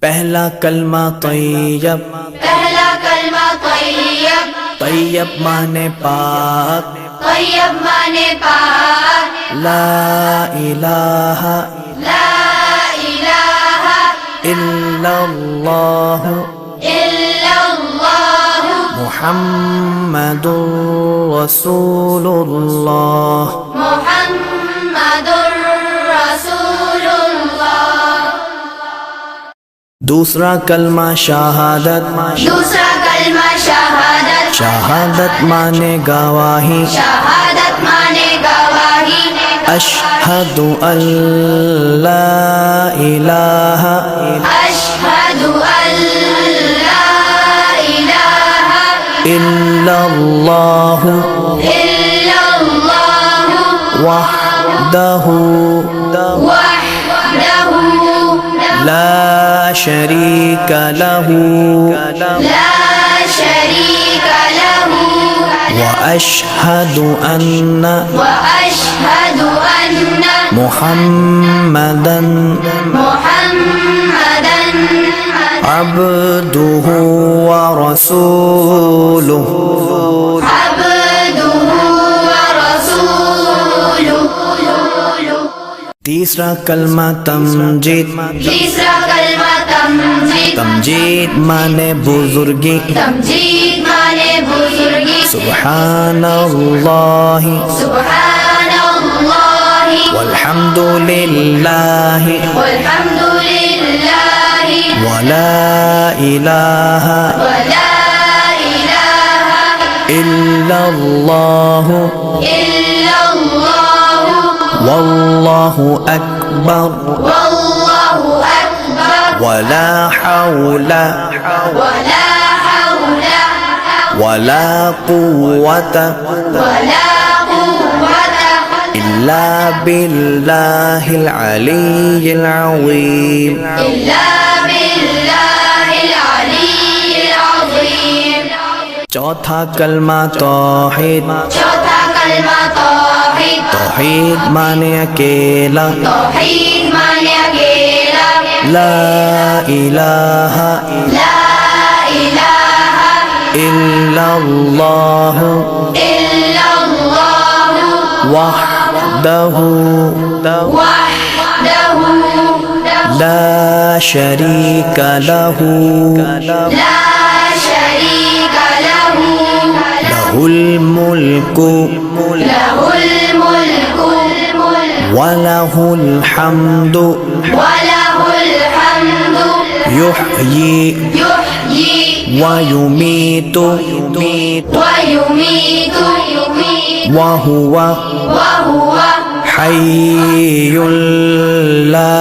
पहला कलमा तैयब, पहला कलमा तैयब, तैयब माने पाक, तैयब माने पाक, ला इलाहा ला इलाहा इल्लल्लाह इल्लल्लाह मुहम्मदुर रसूलुल्लाह। मुहम्मदुर रसूलुल्लाह। दूसरा कलमा शहादत, दूसरा कलमा शहादत, शहादत माने गवाही, शहादत माने गवाही, अशहदु अल्ला इलाहा अशहदु अल्ला इलाहा इल्लल्लाह इल्लल्लाह वहदहु वहदहु ला शरीक लहू ला शरीक लहू व अशहदु अन्ना वअशहदु अन्न मुहम्मदन मुहम्मदन अब्दुहु व रसूलुहु। अब्दुहु व रसूलुहु। तीसरा कलमा तमजीद, तीसरा कलमा तमजीद, तमजीद माने बुजुर्गी, तमजीद माने बुजुर्गी, सुब्हानल्लाहि सुब्हानल्लाहि वल्हम्दुलिल्लाहि वल्हम्दुलिल्लाहि वला इलाहा वला इलाहा इल्लल्लाह इल्लल्लाह वल्लाहु अकबर वल्लाहु अकबर वला हौला वला हौला वला कुव्वता वला कुव्वता इल्ला बिल्लाहिल अलिय्यिल अज़ीम। इल्ला बिल्लाहिल अलिय्यिल अज़ीम। चौथा कलमा तौहीद, चौथा कलमा तौहीद, तौहीद माने अकेला, तौहीद माने अकेला, ला इलाहा ला इलाहा इल्लल्लाह इल्लल्लाह वहदहु वहदहु ला शरीक लहू ला शरीक लहू लहुल मुल्कु लहुल मुल्कु वलहुल हम्दु वलहुल हम्दु युह्यी युह्यी व युमीतु वयुमीतु वहुव वहुव हय्युल ला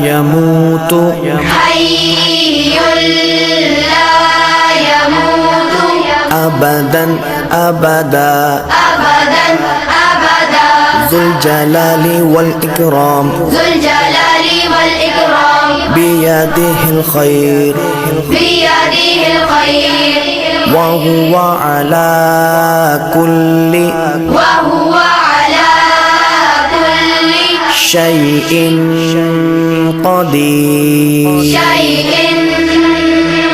यमूतु हय्युल ला यमूतु अबदन अबदा अबदन अबदा ज़ुल जलाली वल इकराम ज़ुल जलाली वल इकराम बियदिहिल खैर बियदिहिल खैर वहुव अला कुल्ली वहुव अला कुल्ली शैइन क़दीर। शैइन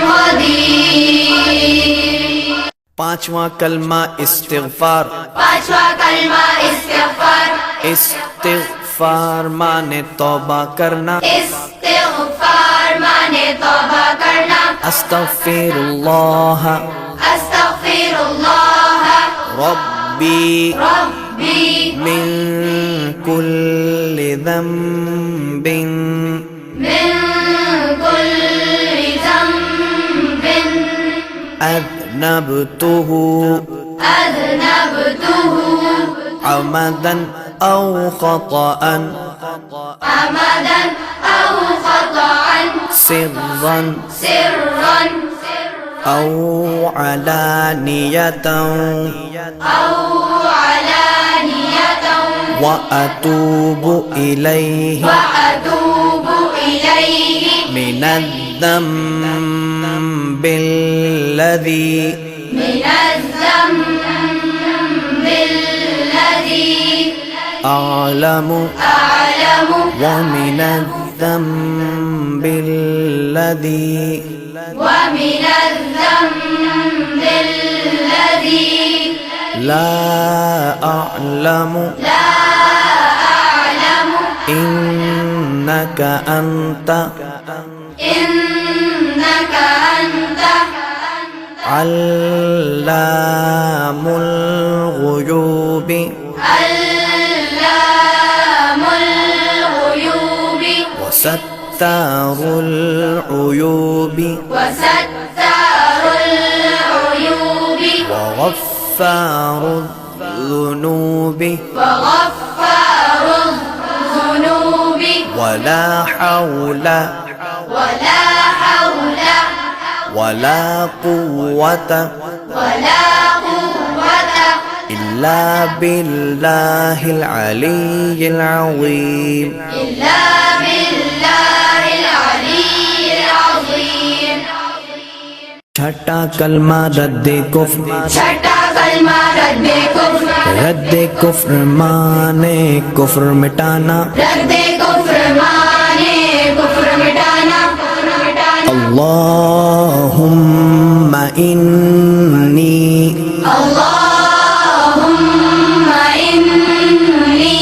क़दीर। पांचवा कलमा इस्तिग़फ़ार, पांचवा कलमा इस्तिग़फ़ार, इस्तिग़फ़ार माने तौबा करना, इस्तिग़फ़ार माने तौबा करना, अस्तग़फ़िरुल्लाह अस्तग़फ़िरुल्लाह रब्बी रब्बी मिन कुल्लि ज़ंबिन मिन कुल्लि ज़ंबिन अज़नबतुहु अज़नबतुहु अमदन औ ख़तअन अमदन औ ख़तअन सिर्रन सिर्रन औ अलानियतन औ अलानियतन व अतूबु इलैहि वअतूबु इलैहि मिनज़्ज़म्बिल्लज़ी मिनज़्ज़म्बिल्लज़ी अअलमु अअलमु व मिनज़्ज़म्बिल्लज़ी الذنب الذي ومن الذنب الذي لا أعلم إنك أنت إنك أنت علام الغيوب علام الغيوب وستار العيوب وستار العيوب وغفار الذنوب وغفار الذنوب ولا حول ولا حول ولا قوة ولا قوة إلا بالله العلي العظيم إلا بالله العلي العظيم छठा कलमा रद्दे कुफ्र छठा कलमा रद्दे कुफ्र रद्दे कुफ्र माने कुफ्र मिटाना रद्दे कुफ्र माने कुफ्र मिटाना अल्लाहुम्मा इन्नी अल्लाहुम्मा इन्नी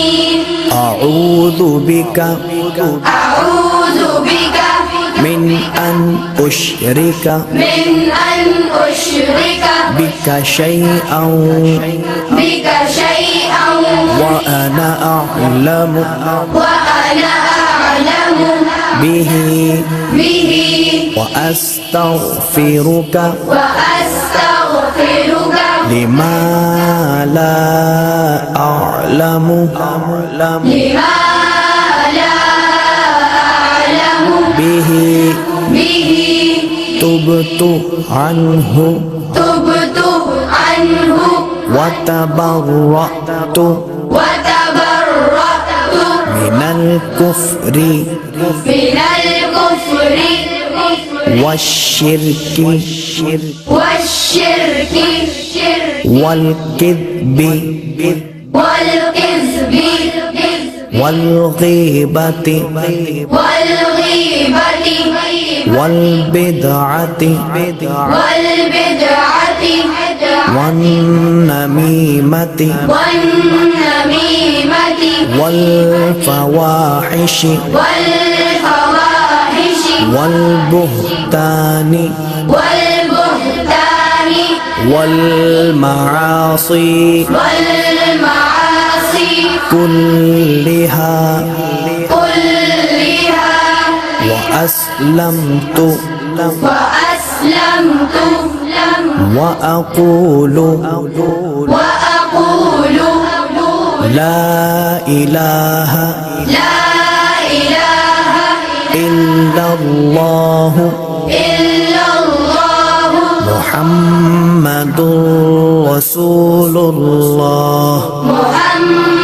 अऊज़ु बिका अऊज़ु बिका मिन अन उश्रिका من أن أشرك बिका शैअन بك شيئا وأنا أعلم وأنا أعلم به به وأستغفرك وأستغفرك لما لا أعلم لما لا أعلم به به تبت عنه تبت عنه وتبرأت وتبرأت من الكفر من الكفر والشرك والشرك والكذب والكذب والغيبة والغيبة والبدعة والبدعة والنميمة والنميمة والفواحش والفواحش والبهتان والبهتان والمعاصي والمعاصي كلها كلها وأسلمت وأسلمت وأقول وأقول لا إله لا إله إلا الله إلا الله محمد رسول الله محمد